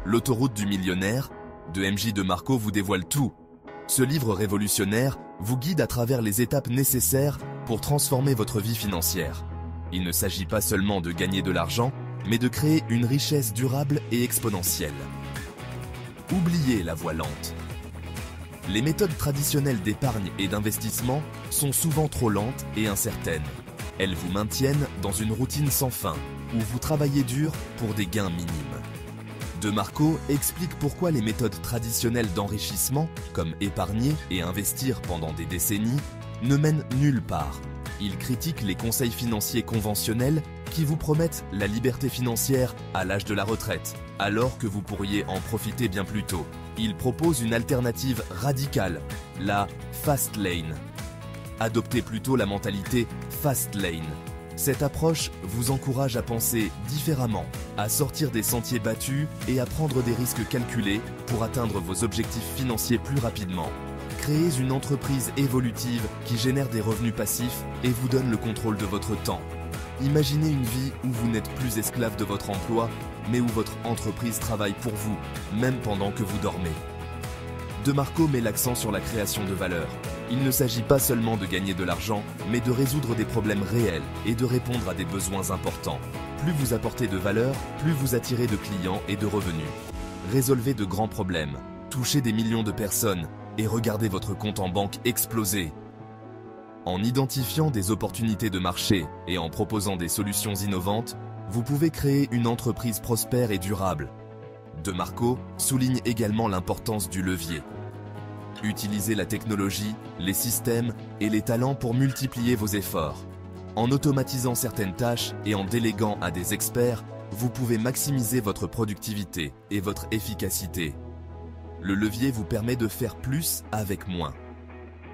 L'autoroute du millionnaire de MJ DeMarco vous dévoile tout. Ce livre révolutionnaire vous guide à travers les étapes nécessaires pour transformer votre vie financière. Il ne s'agit pas seulement de gagner de l'argent, mais de créer une richesse durable et exponentielle. Oubliez la voie lente. Les méthodes traditionnelles d'épargne et d'investissement sont souvent trop lentes et incertaines. Elles vous maintiennent dans une routine sans fin, où vous travaillez dur pour des gains minimes. DeMarco explique pourquoi les méthodes traditionnelles d'enrichissement, comme épargner et investir pendant des décennies, ne mènent nulle part. Il critique les conseils financiers conventionnels qui vous promettent la liberté financière à l'âge de la retraite, alors que vous pourriez en profiter bien plus tôt. Il propose une alternative radicale, la Fast Lane. Adoptez plutôt la mentalité Fast Lane. Cette approche vous encourage à penser différemment, à sortir des sentiers battus et à prendre des risques calculés pour atteindre vos objectifs financiers plus rapidement. Créez une entreprise évolutive qui génère des revenus passifs et vous donne le contrôle de votre temps. Imaginez une vie où vous n'êtes plus esclave de votre emploi, mais où votre entreprise travaille pour vous, même pendant que vous dormez. DeMarco met l'accent sur la création de valeur. Il ne s'agit pas seulement de gagner de l'argent, mais de résoudre des problèmes réels et de répondre à des besoins importants. Plus vous apportez de valeur, plus vous attirez de clients et de revenus. Résolvez de grands problèmes, touchez des millions de personnes et regardez votre compte en banque exploser. En identifiant des opportunités de marché et en proposant des solutions innovantes, vous pouvez créer une entreprise prospère et durable. DeMarco souligne également l'importance du levier. Utilisez la technologie, les systèmes et les talents pour multiplier vos efforts. En automatisant certaines tâches et en déléguant à des experts, vous pouvez maximiser votre productivité et votre efficacité. Le levier vous permet de faire plus avec moins.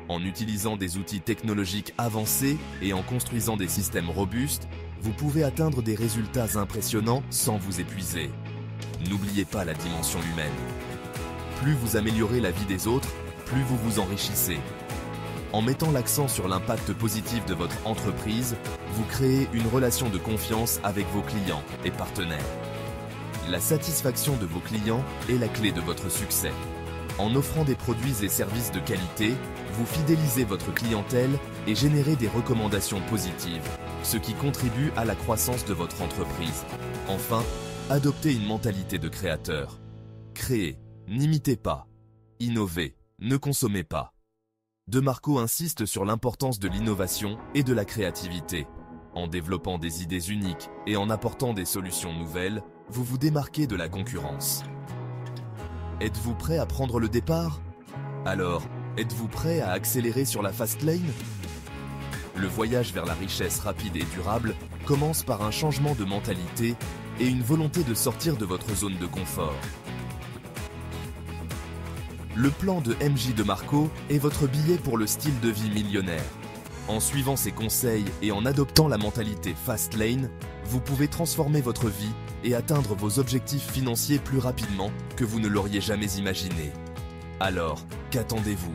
En utilisant des outils technologiques avancés et en construisant des systèmes robustes, vous pouvez atteindre des résultats impressionnants sans vous épuiser. N'oubliez pas la dimension humaine. Plus vous améliorez la vie des autres, plus vous vous enrichissez. En mettant l'accent sur l'impact positif de votre entreprise, vous créez une relation de confiance avec vos clients et partenaires. La satisfaction de vos clients est la clé de votre succès. En offrant des produits et services de qualité, vous fidélisez votre clientèle et générez des recommandations positives, ce qui contribue à la croissance de votre entreprise. Enfin, adoptez une mentalité de créateur. Créez, n'imitez pas. Innovez, ne consommez pas. DeMarco insiste sur l'importance de l'innovation et de la créativité. En développant des idées uniques et en apportant des solutions nouvelles, vous vous démarquez de la concurrence. Êtes-vous prêt à prendre le départ? Alors, êtes-vous prêt à accélérer sur la Fast Lane? Le voyage vers la richesse rapide et durable commence par un changement de mentalité et une volonté de sortir de votre zone de confort. Le plan de MJ DeMarco est votre billet pour le style de vie millionnaire. En suivant ses conseils et en adoptant la mentalité Fast Lane, vous pouvez transformer votre vie et atteindre vos objectifs financiers plus rapidement que vous ne l'auriez jamais imaginé. Alors, qu'attendez-vous?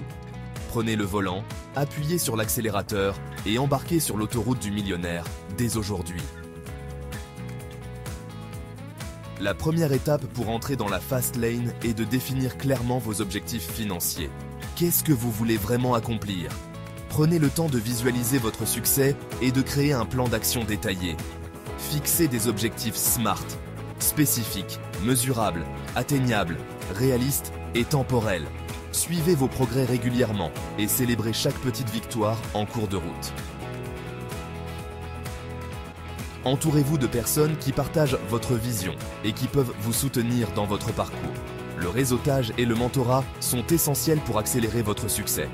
Prenez le volant, appuyez sur l'accélérateur et embarquez sur l'autoroute du millionnaire dès aujourd'hui. La première étape pour entrer dans la Fast Lane est de définir clairement vos objectifs financiers. Qu'est-ce que vous voulez vraiment accomplir? Prenez le temps de visualiser votre succès et de créer un plan d'action détaillé. Fixez des objectifs SMART, spécifiques, mesurables, atteignables, réalistes et temporels. Suivez vos progrès régulièrement et célébrez chaque petite victoire en cours de route. Entourez-vous de personnes qui partagent votre vision et qui peuvent vous soutenir dans votre parcours. Le réseautage et le mentorat sont essentiels pour accélérer votre succès.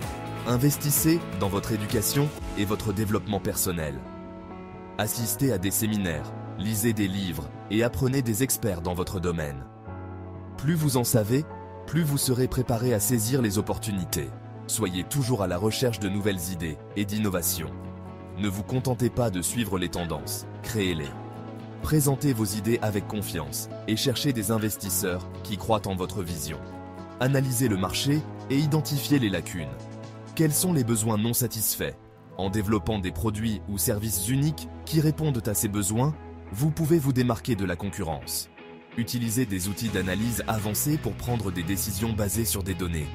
Investissez dans votre éducation et votre développement personnel. Assistez à des séminaires, lisez des livres et apprenez des experts dans votre domaine. Plus vous en savez, plus vous serez préparé à saisir les opportunités. Soyez toujours à la recherche de nouvelles idées et d'innovations. Ne vous contentez pas de suivre les tendances, créez-les. Présentez vos idées avec confiance et cherchez des investisseurs qui croient en votre vision. Analysez le marché et identifiez les lacunes. Quels sont les besoins non satisfaits? En développant des produits ou services uniques qui répondent à ces besoins, vous pouvez vous démarquer de la concurrence. Utilisez des outils d'analyse avancés pour prendre des décisions basées sur des données.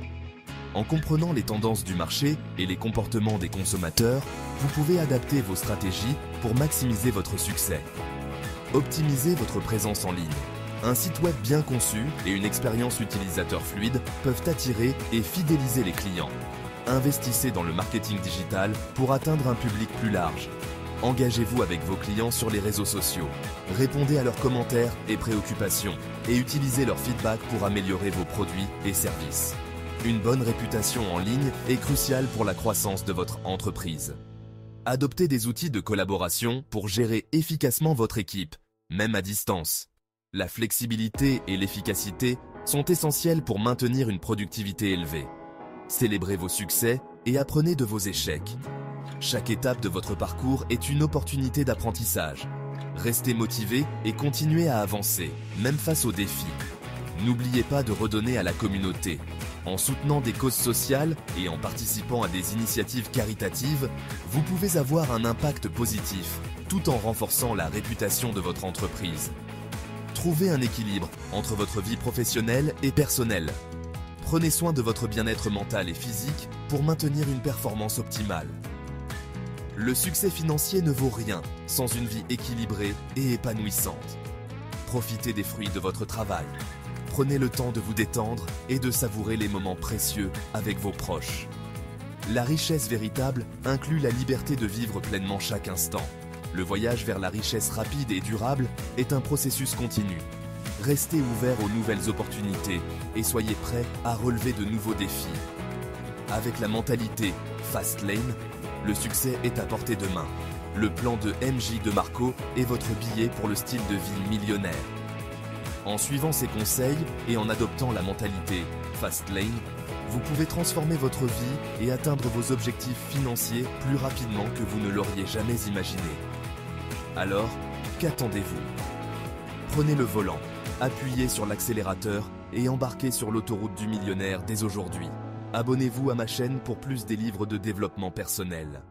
En comprenant les tendances du marché et les comportements des consommateurs, vous pouvez adapter vos stratégies pour maximiser votre succès. Optimisez votre présence en ligne. Un site web bien conçu et une expérience utilisateur fluide peuvent attirer et fidéliser les clients. Investissez dans le marketing digital pour atteindre un public plus large. Engagez-vous avec vos clients sur les réseaux sociaux. Répondez à leurs commentaires et préoccupations et utilisez leur feedback pour améliorer vos produits et services. Une bonne réputation en ligne est cruciale pour la croissance de votre entreprise. Adoptez des outils de collaboration pour gérer efficacement votre équipe, même à distance. La flexibilité et l'efficacité sont essentielles pour maintenir une productivité élevée. Célébrez vos succès et apprenez de vos échecs. Chaque étape de votre parcours est une opportunité d'apprentissage. Restez motivé et continuez à avancer, même face aux défis. N'oubliez pas de redonner à la communauté. En soutenant des causes sociales et en participant à des initiatives caritatives, vous pouvez avoir un impact positif, tout en renforçant la réputation de votre entreprise. Trouvez un équilibre entre votre vie professionnelle et personnelle. Prenez soin de votre bien-être mental et physique pour maintenir une performance optimale. Le succès financier ne vaut rien sans une vie équilibrée et épanouissante. Profitez des fruits de votre travail. Prenez le temps de vous détendre et de savourer les moments précieux avec vos proches. La richesse véritable inclut la liberté de vivre pleinement chaque instant. Le voyage vers la richesse rapide et durable est un processus continu. Restez ouvert aux nouvelles opportunités et soyez prêt à relever de nouveaux défis. Avec la mentalité Fast Lane, le succès est à portée de main. Le plan de MJ de Marco est votre billet pour le style de vie millionnaire. En suivant ses conseils et en adoptant la mentalité Fast Lane, vous pouvez transformer votre vie et atteindre vos objectifs financiers plus rapidement que vous ne l'auriez jamais imaginé. Alors, qu'attendez-vous? Prenez le volant, appuyez sur l'accélérateur et embarquez sur l'autoroute du millionnaire dès aujourd'hui. Abonnez-vous à ma chaîne pour plus des livres de développement personnel.